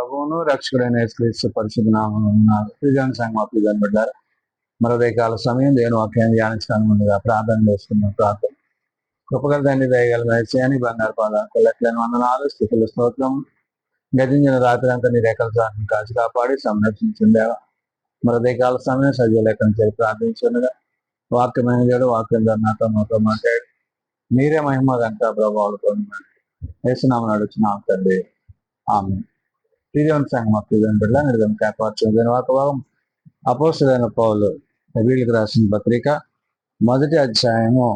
ప్రభువును రక్షకుడైన యేసుక్రీస్తు పరిశుద్ధ నామమున ప్రియులైన సంఘం ప్రియులను బిడ్డలారా, మరో కాల సమయం దేవుని వాక్యాన్ని ధ్యానించడానికి ముందుగా ప్రార్థన చేసుకున్నాం. ప్రార్థన కృపగల తండ్రి, దయగల దయచేయని బంగారు పాదాలు లెక్కలేని వందనాలు, స్థితుల స్తోత్రం. గతించిన రాత్రి అంతా నీ రేఖల సాటిని కాచి కాపాడి సంరక్షించిందేవా. మరో కాల సమయం సజీవ లెక్కను చేసి ప్రార్థించుండగా వాక్యమైన దేవుడు వాక్యం ద్వారా నాతో మాట్లాడి మీరే మహిమ గంట ప్రభావాలు పొందమని యేసునామమున అడుగుచున్నాం తండ్రి, ఆమేన్. ప్రియమైన సంఘం ప్రియులను బిడ్డలారా, నిర్గమ కాపాడుచున్న వాక్యభాగం అపోస్తలుడైన పౌలు హెబ్రీయులకు రాసిన పత్రిక 1వ అధ్యాయము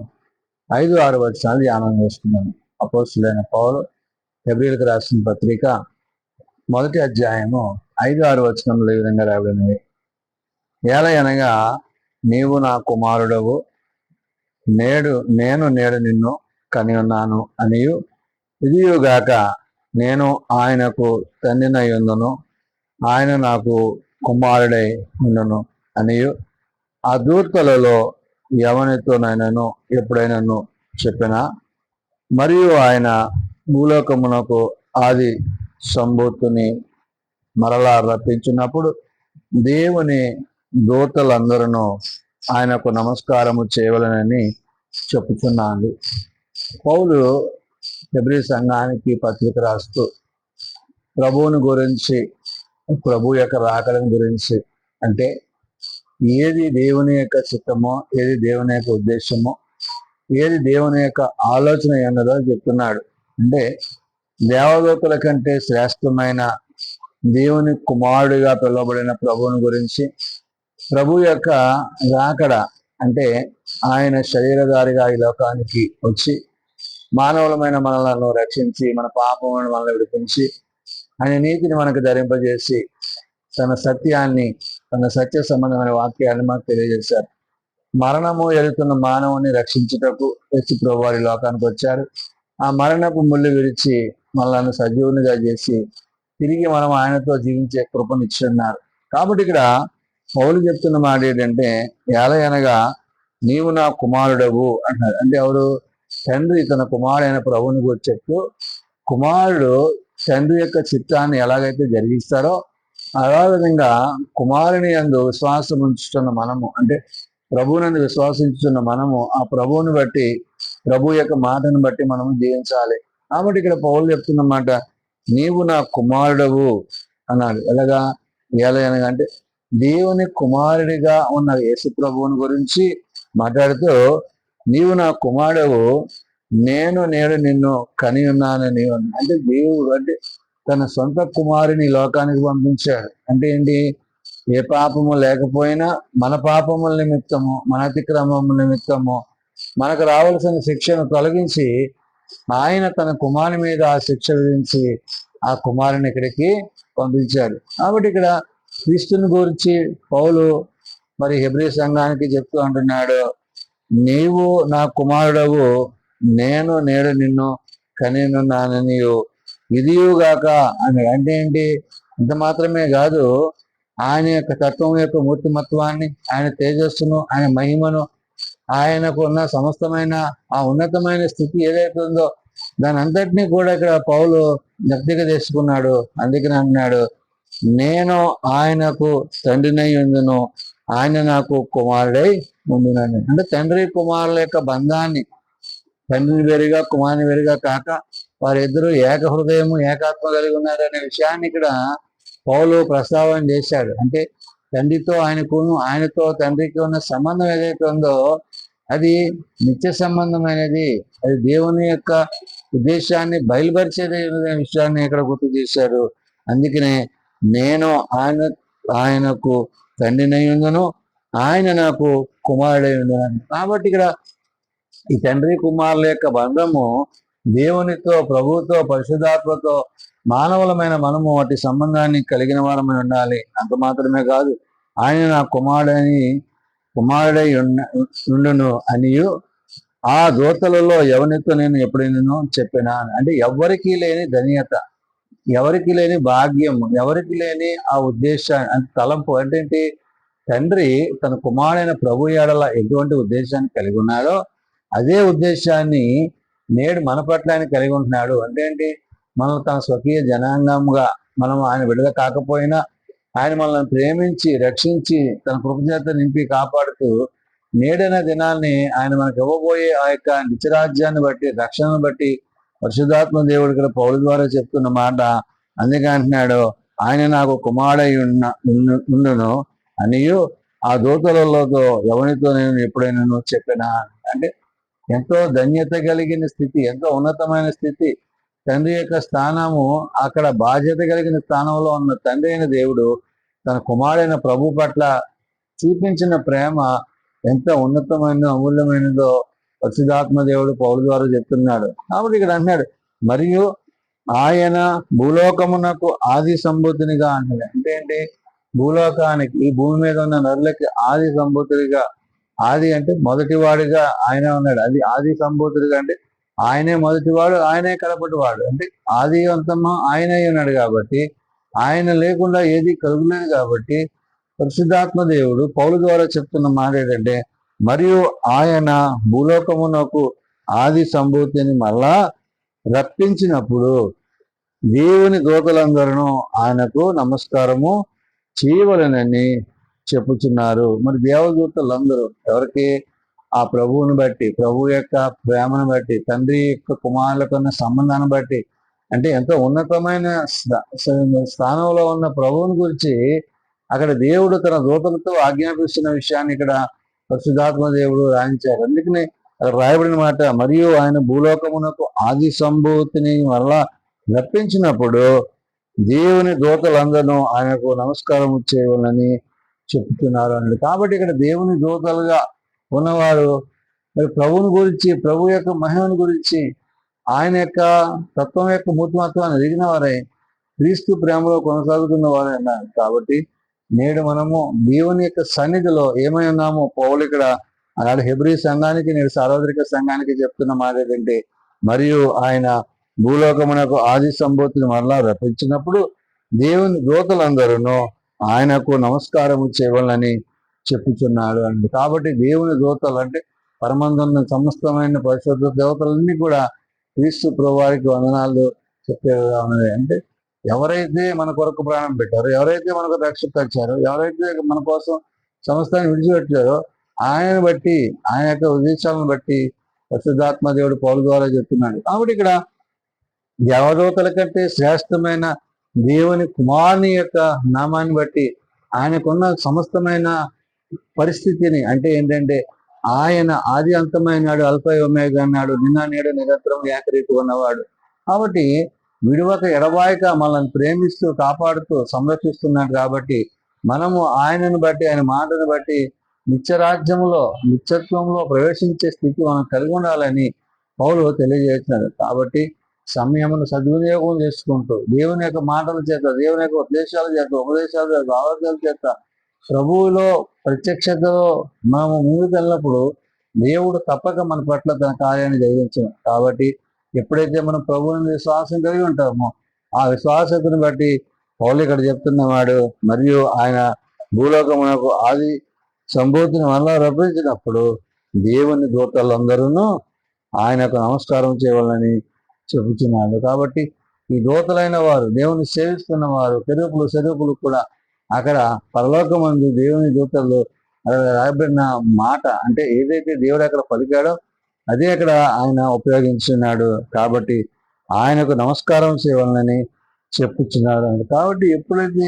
5-6 వచనాలు ధ్యానం చేసుకున్నాను. అపోస్తలుడైన పౌలు హెబ్రీయులకు రాసిన పత్రిక 1వ అధ్యాయము 5-6 వచనములు ఈ విధంగా రాయబడినవి. ఏలయనగా నీవు నా కుమారుడవు, నేను నేడు నిన్ను కని ఉన్నాను అనియు, ఇదియుగాక నేను ఆయనకు తండ్రినై ఉందును, ఆయన నాకు కుమారుడై ఉండును అనియు ఆ దూతలలో ఎవనితోనైనాను ఎప్పుడైనాను చెప్పిన, మరియు ఆయన భూలోకమునకు ఆది సంభూతిని మరలా రప్పించినప్పుడు దేవుని దూతలందరూ ఆయనకు నమస్కారము చేయవలనని చెప్పుచున్నాను. పౌలు హెబ్రీ సంఘానికి పత్రిక రాస్తూ ప్రభువుని గురించి, ప్రభు యొక్క రాకడం గురించి, అంటే ఏది దేవుని యొక్క చిత్తమో, ఏది దేవుని యొక్క ఉద్దేశమో, ఏది దేవుని యొక్క ఆలోచన ఉన్నదో చెప్తున్నాడు. అంటే దేవదూతల కంటే శ్రేష్టమైన దేవుని కుమారుడిగా పిలువబడిన ప్రభువుని గురించి, ప్రభు యొక్క రాకడ అంటే ఆయన శరీరధారిగా ఈ లోకానికి వచ్చి మానవులమైన మనలను రక్షించి, మన పాపములను మనల్ని విడిపించి, ఆయన నీతిని మనకు ధరింపజేసి, తన సత్యాన్ని, తన సత్య సంబంధమైన వాక్యాన్ని మనకు తెలియజేశారు. మరణము ఎదుగుతున్న మానవుని రక్షించుటకు యేసు ప్రభువు వారి లోకానికి వచ్చారు. ఆ మరణపు ముళ్ళు విరిచి మనల్ని సజీవునిగా చేసి తిరిగి మనం ఆయనతో జీవించే కృపనిచ్చున్నారు. కాబట్టి ఇక్కడ పౌలు చెప్తున్న మాట ఏంటంటే, ఏలయనగా నీవు నా కుమారుడవు అంటున్నారు. అంటే ఎవరు? తండ్రి తన కుమారుడైన ప్రభువుని గురించి చెప్తూ, కుమారుడు తండ్రి యొక్క చిత్తాన్ని ఎలాగైతే జరిగిస్తారో అదేవిధంగా కుమారుని యందు విశ్వాసం ఉంచుతున్న మనము, అంటే ప్రభువునందు విశ్వాసించుతున్న మనము ఆ ప్రభువుని బట్టి, ప్రభు యొక్క మాటను బట్టి మనము జీవించాలి. కాబట్టి ఇక్కడ పౌలు చెప్తున్నమాట, నీవు నా కుమారుడవు అన్నాడు. ఎలాగా? ఏలయనగా అంటే దేవుని కుమారుడిగా ఉన్న యేసు ప్రభువుని గురించి మాట్లాడుతూ, నీవు నా కుమారుడవు, నేను నేడు నిన్ను కని ఉన్నానని. అంటే దేవుడు అంటే తన సొంత కుమారుని లోకానికి పంపించాడు. అంటే ఏంటి? ఏ పాపము లేకపోయినా మన పాపముల నిమిత్తము, మన అతిక్రమముల నిమిత్తము మనకు రావాల్సిన శిక్షను తొలగించి ఆయన తన కుమారుని మీద ఆ శిక్ష విధించి ఆ కుమారుని ఇక్కడికి పంపించాడు. కాబట్టి ఇక్కడ క్రీస్తుని గురించి పౌలు మరి హెబ్రీ సంఘానికి చెప్తూ అంటున్నాడు, నీవు నా కుమారుడవు, నేను నేడు నిన్ను కనినున్నానని. ఇదియుగాక అని అంటే ఏంటి? ఇంత మాత్రమే కాదు, ఆయన యొక్క తత్వం యొక్క మూర్తిమత్వాన్ని, ఆయన తేజస్సును, ఆయన మహిమను, ఆయనకు ఉన్న సమస్తమైన ఆ ఉన్నతమైన స్థితి ఏదైతే ఉందో దాని అంతటినీ కూడా ఇక్కడ పౌలు జ్ఞప్తిగా చేసుకున్నాడు. అందుకని అంటున్నాడు, నేను ఆయనకు తండ్రినై ఉందును, ఆయన నాకు కుమారుడై ఉండునని. అంటే తండ్రి కుమారుల యొక్క బంధాన్ని, తండ్రిని వేరుగా కుమారుని వేరుగా కాక వారిద్దరూ ఏక హృదయము, ఏకాత్మ కలిగి ఉన్నారనే విషయాన్ని ఇక్కడ పౌలు ప్రస్తావన చేశాడు. అంటే తండ్రితో ఆయనకును, ఆయనతో తండ్రికి ఉన్న సంబంధం ఏదైతే ఉందో అది నిత్య సంబంధమైనది. అది దేవుని యొక్క ఉద్దేశాన్ని బయలుపరిచేది విషయాన్ని ఇక్కడ గుర్తు చేశారు. అందుకనే నేను ఆయనకు తండ్రినై ఉందును, ఆయన నాకు కుమారుడై ఉండును. కాబట్టి ఇక్కడ ఈ తండ్రి కుమారుల యొక్క బంధము దేవునితో, ప్రభువుతో, పరిశుద్ధాత్మతో మానవులమైన మనము వాటి సంబంధాన్ని కలిగిన వారమై ఉండాలి. అంత మాత్రమే కాదు, ఆయన నా కుమారుడై ఉండును అనియు ఆ దూతలలో ఎవరితో నేను ఎప్పుడైనా చెప్పినా. అంటే ఎవరికి లేని ధన్యత, ఎవరికి లేని భాగ్యం, ఎవరికి లేని ఆ ఉద్దేశాన్ని, అంటే తలంపు. అంటే తండ్రి తన కుమారుడైన ప్రభు ఎడల ఎటువంటి ఉద్దేశాన్ని కలిగి ఉన్నాడో అదే ఉద్దేశాన్ని నేడు మన పట్ల ఆయన కలిగి ఉంటున్నాడు. అంటే ఏంటి? మనం తన స్వకీయ జనాంగంగా మనం ఆయన విడుదల కాకపోయినా ఆయన మనల్ని ప్రేమించి రక్షించి తన కృపచేత నింపి కాపాడుతూ నేడైన దినాన్ని ఆయన మనకు ఇవ్వబోయే ఆ యొక్క నిత్యరాజ్యాన్ని బట్టి రక్షణను బట్టి పరిశుద్ధాత్మ దేవుడు ఇక్కడ పౌలు ద్వారా చెప్తున్న మాట. అందుకే అంటున్నాడు, ఆయన నాకు కుమారుడై ఉండును అనియు ఆ దూతలతో ఎవరితో నేను ఎప్పుడైనా చెప్పినా. అంటే ఎంతో ధన్యత కలిగిన స్థితి, ఎంతో ఉన్నతమైన స్థితి. తండ్రి యొక్క స్థానము, అక్కడ బాధ్యత కలిగిన స్థానంలో ఉన్న తండ్రి అయిన దేవుడు తన కుమారుడైన ప్రభు పట్ల చూపించిన ప్రేమ ఎంత ఉన్నతమైన అమూల్యమైనదో పరిశుద్ధాత్మ దేవుడు పౌలు ద్వారా చెప్తున్నాడు. కాబట్టి ఇక్కడ అంటున్నాడు, మరియు ఆయన భూలోకమునకు ఆది సంభూతినిగా అంటున్నాడు. అంటే ఏంటి? భూలోకానికి, ఈ భూమి మీద ఉన్న నరులకి ఆది సంభూతుడిగా, ఆది అంటే మొదటివాడిగా ఆయన ఉన్నాడు. అది ఆది సంభూతుడిగా అంటే ఆయనే మొదటివాడు, ఆయనే కడపటివాడు. అంటే ఆది అంతమా ఆయనే ఉన్నాడు కాబట్టి, ఆయన లేకుండా ఏది కలుగులేదు. కాబట్టి పరిశుద్ధాత్మ దేవుడు పౌలు ద్వారా చెప్తున్న మాట ఏంటంటే, మరియు ఆయన భూలోకమునకు ఆది సంభూతిని మళ్ళా రప్పించినప్పుడు దేవుని దూతలందరూ ఆయనకు నమస్కారము చేయవలనని చెప్పుచున్నారు. మరి దేవదూతలందరూ ఎవరికి? ఆ ప్రభువుని బట్టి, ప్రభు యొక్క ప్రేమను బట్టి, తండ్రి యొక్క కుమారులకు ఉన్న సంబంధాన్ని బట్టి, అంటే ఎంతో ఉన్నతమైన స్థానంలో ఉన్న ప్రభువుని గురించి అక్కడ దేవుడు తన దూతలతో ఆజ్ఞాపిస్తున్న విషయాన్ని ఇక్కడ పరిశుద్ధాత్మ దేవుడు రాయించారు. అందుకని అక్కడ రాయబడిన మాట, మరియు ఆయన భూలోకమునకు ఆది సంభూతిని మరలా రప్పించినప్పుడు దేవుని దూతలందరూ ఆయనకు నమస్కారం చేయవాలని చెప్తున్నారు అన్నాడు. కాబట్టి ఇక్కడ దేవుని దూతలుగా ఉన్నవారు మరి ప్రభువుని గురించి, ప్రభు యొక్క మహిమను గురించి, ఆయన యొక్క తత్వం యొక్క మూర్తిమత్వాన్ని ఎరిగిన వారై క్రీస్తు ప్రేమలో కొనసాగుతున్న వారే అన్నారు. కాబట్టి నేడు మనము దేవుని యొక్క సన్నిధిలో ఏమై ఉన్నామో పౌలు ఇక్కడ అలాంటి హెబ్రీ సంఘానికి, నేడు సార్వత్రిక సంఘానికి చెప్తున్న మాట ఏంటంటే, మరియు ఆయన భూలోకమునకు ఆది సంభూతిని మరలా రప్పించినప్పుడు దేవుని దూతలందరూ ఆయనకు నమస్కారము చేయవాలని చెప్పుచున్నాడు అండి. కాబట్టి దేవుని దూతలు అంటే పరమందున్న సమస్తమైన పరిశుద్ధ దేవతలన్నీ కూడా క్రీస్తు ప్రభువారికి వందనాలు చెప్పేవిగా ఉన్నది. అంటే ఎవరైతే మన కొరకు ప్రాణం పెట్టారో, ఎవరైతే మనకు రక్షణ తెచ్చారో, ఎవరైతే మన కోసం సమస్తాన్ని విడిచిపెట్టారో ఆయనను బట్టి, ఆయన యొక్క ఉద్దేశాలను బట్టి పరిశుద్ధాత్మ దేవుడు పౌలు ద్వారా చెప్తున్నాడు. కాబట్టి ఇక్కడ దేవదూతల కంటే శ్రేష్టమైన దేవుని కుమారుని యొక్క నామాన్ని బట్టి ఆయనకున్న సమస్తమైన పరిస్థితిని, అంటే ఏంటంటే ఆయన ఆది అంతమైనాడు, అల్ఫా ఒమేగా అన్నాడు, నిన్న నేడు నిరంతరం ఏకరీతి ఉన్నవాడు. కాబట్టి విడువక ఎడబాయక మనల్ని ప్రేమిస్తూ కాపాడుతూ సంరక్షిస్తున్నాడు. కాబట్టి మనము ఆయనను బట్టి, ఆయన మాటను బట్టి నిత్యరాజ్యంలో, నిత్యత్వంలో ప్రవేశించే స్థితి మనం కలిగి ఉండాలని పౌలు తెలియజేస్తున్నాడు. కాబట్టి సమయమును సద్వినియోగం చేసుకుంటూ దేవుని యొక్క మాటల చేత, దేవుని యొక్క ఉపదేశాల చేత, ఆలోచనల చేత ప్రభువులో ప్రత్యక్షతలో మనము ముందుకు వెళ్ళినప్పుడు దేవుడు తప్పక మన పట్ల తన కార్యాన్ని జరిగించను. కాబట్టి ఎప్పుడైతే మనం ప్రభువుని విశ్వాసం కలిగి ఉంటామో ఆ విశ్వాసతను బట్టి పౌలు ఇక్కడ చెప్తున్నవాడు, మరియు ఆయన భూలోకమునకు ఆది సంభూతిని మళ్ళా రప్పించినప్పుడు దేవుని దూతలందరూ ఆయనకు నమస్కారం చేయవాలని చెబుతున్నాడు. కాబట్టి ఈ దూతలైన వారు, దేవుని సేవిస్తున్న వారు, సెరుపులు కూడా అక్కడ పరలోకమందు దేవుని దూతలు రాయబడిన మాట, అంటే ఏదైతే దేవుడు అక్కడ పలికాడో అదే అక్కడ ఆయన ఉపయోగించున్నాడు. కాబట్టి ఆయనకు నమస్కారం చేయవాలని చెప్పుచున్నాడు. కాబట్టి ఎప్పుడైతే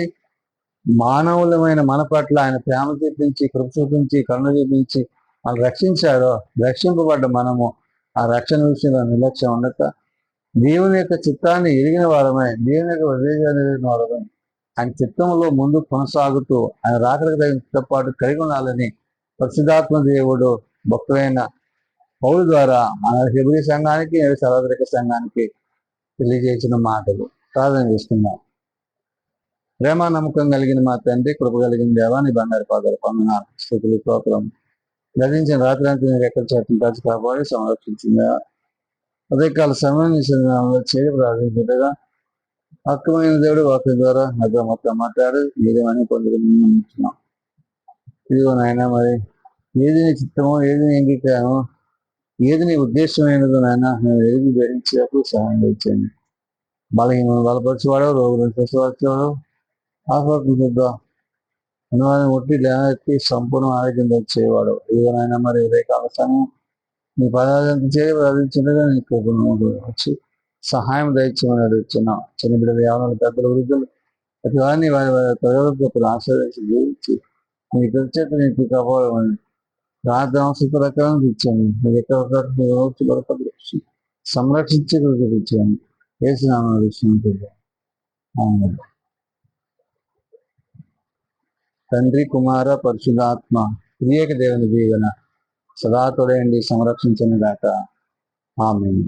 మానవులమైన మన పట్ల ఆయన ప్రేమ చూపించి, కృప చూపించి, కరుణ చూపించి మనం రక్షించాడో, రక్షింపబడ్డ మనము ఆ రక్షణ విషయంలో నిర్లక్ష్యం ఉండక దేవుని యొక్క చిత్తాన్ని ఎరిగిన వారమై, దేవుని యొక్క ఉద్దేశాన్ని ఎరిగిన వారమై ఆయన చిత్తంలో ముందు కొనసాగుతూ ఆయన రాకడానికి తగిన సిద్ధపాటు కలిగి ఉండాలని పరిశుద్ధాత్మ దేవుడు భక్తులైన పౌలు ద్వారా హెబ్రీ సంఘానికి, సార్వత్రిక సంఘానికి తెలియజేసిన మాటలు ప్రార్థన చేస్తున్నాం. ప్రేమ నమ్మకం కలిగిన మా తండ్రి, కృప కలిగిన దేవా, నీ బంగారు పాదాలు పొందిన స్థితులు స్తోత్రం. గతించిన రాత్రి అంతా మీరు ఎక్కడ చేతులు దాచి కాపాడి సంరక్షించిందా ఉదయకాల సమయం చేయ ప్రార్థించగా అర్థమైన దేవుడు వాక్యం ద్వారా నాతో మొత్తం మాట్లాడు ఏదేమని పొందుకున్నాం. ఇదిగో నాయన, మరి ఏది నీ చిత్తమో, ఏది నీ అంగీకారమో, ఏది నీ ఉద్దేశమైనదో నాయన నేను ఎరిగి గ్రహించేందుకు సహాయం చేయండి. బలహీనను బలపరిచేవాడు, రోగులను స్వస్థపరిచేవాడు, ఆస్వాదించద్దు అనువాదం ఒట్టి లేనెత్తి సంపూర్ణ ఆరోగ్యం తెచ్చేవాడు. ఇవనైనా మరి ఉదయకాల సమయం నీ పదార్థం చేయ చిన్నగా నీకు వచ్చి సహాయం దయచేయమని అడుగుతున్నాం. చిన్న బిడ్డలు, యావనాలు, పెద్దలు, వృద్ధులు ప్రతి వారిని వారి వారి ప్రజలకు ఆశ్రయించి జీవించి నీ ప్రత్యేక నీకు కాపాడమని ప్రార్థన ప్రకారం ఇచ్చాను. మీరు ఎక్కడ సంరక్షించి ఇచ్చాను. వేసినామని తండ్రి, కుమార, పరిశుద్ధాత్మ త్రియేక దేవుని దీవెన సదా తోడేయండి, సంరక్షించను గాక. ఆమేన్.